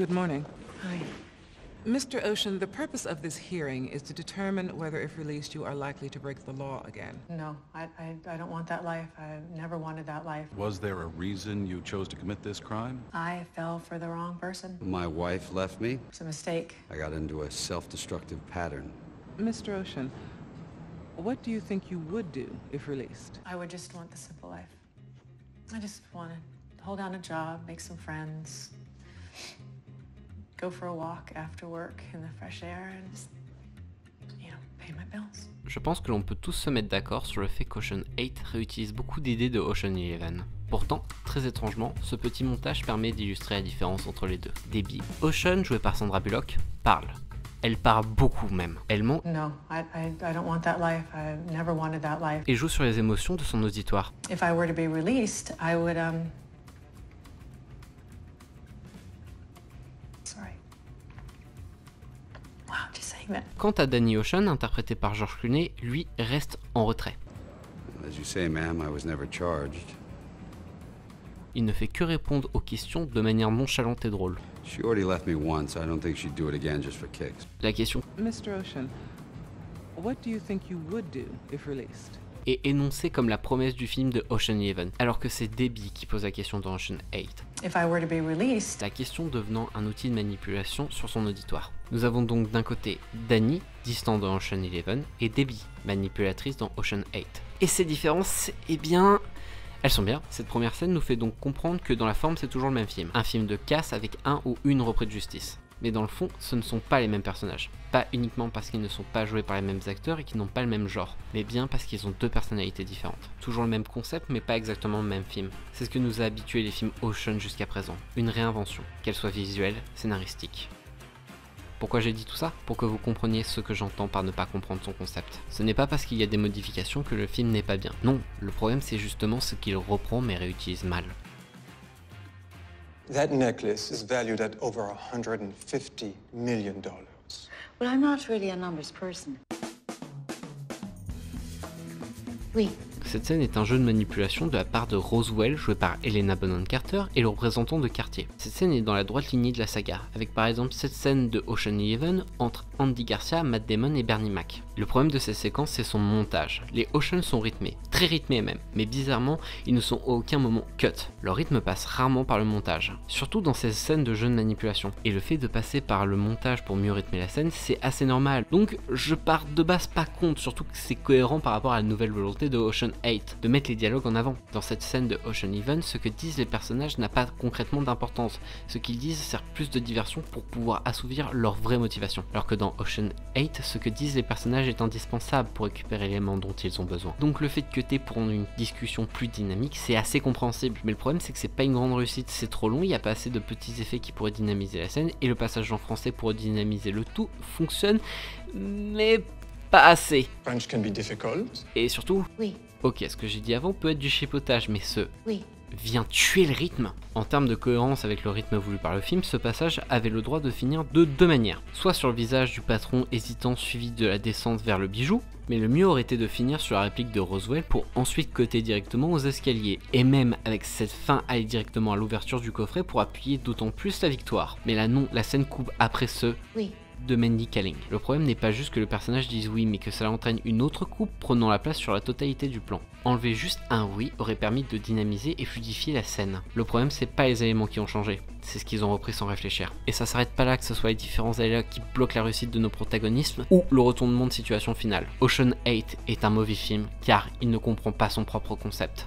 Good morning. Hi. Mr. Ocean, the purpose of this hearing is to determine whether, if released, you are likely to break the law again. No, I don't want that life. I never wanted that life. Was there a reason you chose to commit this crime? I fell for the wrong person. My wife left me. It's a mistake. I got into a self-destructive pattern. Mr. Ocean, what do you think you would do if released? I would just want the simple life. I just want to hold down a job, make some friends, go for a walk after work in the fresh air and just, pay my bills. Je pense que l'on peut tous se mettre d'accord sur le fait qu'Ocean 8 réutilise beaucoup d'idées de Ocean 11. Pourtant, très étrangement, ce petit montage permet d'illustrer la différence entre les deux. Debbie Ocean, jouée par Sandra Bullock, parle. Elle parle beaucoup même. Elle ment No, I don't want that life. I never wanted that life. et joue sur les émotions de son auditoire. If I were to be released, I would Sorry. Wow, just saying that. Quant à Danny Ocean, interprété par George Clooney, lui reste en retrait. As you say, ma'am, I was never charged. Il ne fait que répondre aux questions de manière nonchalante et drôle. She already left me once. I don't think she'd do it again just for kicks. La question Mr. Ocean, what do you think you would do if released? est énoncée comme la promesse du film de Ocean 11, alors que c'est Debbie qui pose la question dans Ocean 8. If I were to be released, La question devenant un outil de manipulation sur son auditoire. Nous avons donc d'un côté Danny, distant dans Ocean 11, et Debbie, manipulatrice dans Ocean 8. Et ces différences, eh bien, elles sont bien. Cette première scène nous fait donc comprendre que dans la forme c'est toujours le même film. Un film de casse avec un ou une repris de justice. Mais dans le fond, ce ne sont pas les mêmes personnages. Pas uniquement parce qu'ils ne sont pas joués par les mêmes acteurs et qu'ils n'ont pas le même genre, mais bien parce qu'ils ont deux personnalités différentes. Toujours le même concept, mais pas exactement le même film. C'est ce que nous a habitué les films Ocean jusqu'à présent. Une réinvention, qu'elle soit visuelle, scénaristique. Pourquoi j'ai dit tout ça? Pour que vous compreniez ce que j'entends par ne pas comprendre son concept. Ce n'est pas parce qu'il y a des modifications que le film n'est pas bien. Non, le problème c'est justement ce qu'il reprend mais réutilise mal. That necklace is valued at over $150 million. Well, I'm not really a numbers person. Oui. Cette scène est un jeu de manipulation de la part de Roswell, joué par Helena Bonham Carter, et le représentant de quartier. Cette scène est dans la droite lignée de la saga, avec par exemple cette scène de Ocean 11 entre Andy Garcia, Matt Damon et Bernie Mac. Le problème de cette séquence, c'est son montage. Les Oceans sont rythmés, très rythmés même, mais bizarrement, ils ne sont à aucun moment cut. Leur rythme passe rarement par le montage, surtout dans ces scènes de jeux de manipulation. Et le fait de passer par le montage pour mieux rythmer la scène, c'est assez normal. Donc je pars de base pas contre, surtout que c'est cohérent par rapport à la nouvelle volonté de Ocean 8, de mettre les dialogues en avant. Dans cette scène de Ocean 11, ce que disent les personnages n'a pas concrètement d'importance. Ce qu'ils disent sert plus de diversion pour pouvoir assouvir leur vraie motivation. Alors que dans Ocean 8, ce que disent les personnages est indispensable pour récupérer l'élément dont ils ont besoin. Donc le fait de cutter pour rendre une discussion plus dynamique, c'est assez compréhensible. Mais le problème c'est que c'est pas une grande réussite, c'est trop long, il n'y a pas assez de petits effets qui pourraient dynamiser la scène, et le passage en français pour dynamiser le tout fonctionne, mais pas assez. French can be difficult. Et surtout, Oui. ok, ce que j'ai dit avant peut être du chipotage, mais ce Oui. vient tuer le rythme. En termes de cohérence avec le rythme voulu par le film, ce passage avait le droit de finir de deux manières. Soit sur le visage du patron hésitant suivi de la descente vers le bijou, mais le mieux aurait été de finir sur la réplique de Roswell pour ensuite coter directement aux escaliers, et même avec cette fin aller directement à l'ouverture du coffret pour appuyer d'autant plus la victoire. Mais là non, la scène coupe après ce Oui. de Mindy Kaling. Le problème n'est pas juste que le personnage dise oui, mais que cela entraîne une autre coupe prenant la place sur la totalité du plan. Enlever juste un oui aurait permis de dynamiser et fluidifier la scène. Le problème c'est pas les éléments qui ont changé, c'est ce qu'ils ont repris sans réfléchir. Et ça s'arrête pas là, que ce soit les différents éléments qui bloquent la réussite de nos protagonistes ou le retournement de situation finale. Ocean 8 est un mauvais film car il ne comprend pas son propre concept.